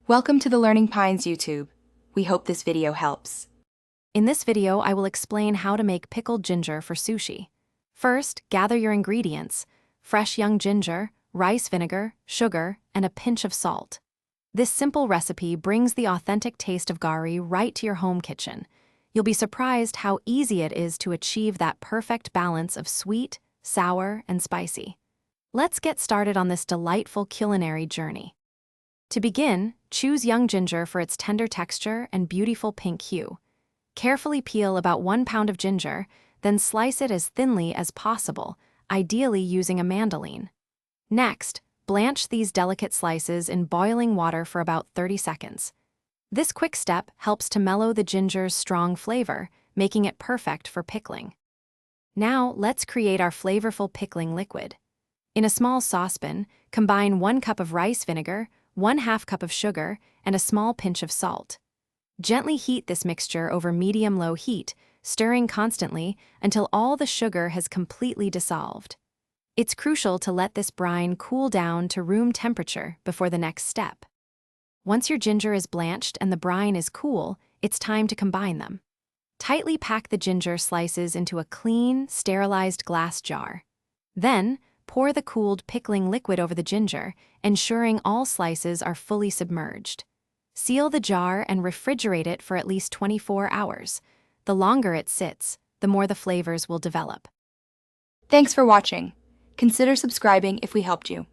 Welcome to the Learning Pines YouTube. We hope this video helps. In this video, I will explain how to make pickled ginger for sushi. First, gather your ingredients: fresh young ginger, rice vinegar, sugar, and a pinch of salt. This simple recipe brings the authentic taste of gari right to your home kitchen. You'll be surprised how easy it is to achieve that perfect balance of sweet, sour, and spicy. Let's get started on this delightful culinary journey. To begin, choose young ginger for its tender texture and beautiful pink hue. Carefully peel about 1 pound of ginger, then slice it as thinly as possible, ideally using a mandoline. Next, blanch these delicate slices in boiling water for about 30 seconds. This quick step helps to mellow the ginger's strong flavor, making it perfect for pickling. Now, let's create our flavorful pickling liquid. In a small saucepan, combine 1 cup of rice vinegar, 1/2 cup of sugar, and a small pinch of salt. Gently heat this mixture over medium-low heat, stirring constantly until all the sugar has completely dissolved. It's crucial to let this brine cool down to room temperature before the next step. Once your ginger is blanched and the brine is cool, it's time to combine them. Tightly pack the ginger slices into a clean, sterilized glass jar. Then, pour the cooled pickling liquid over the ginger, ensuring all slices are fully submerged. Seal the jar and refrigerate it for at least 24 hours. The longer it sits, the more the flavors will develop. Thanks for watching. Consider subscribing if we helped you.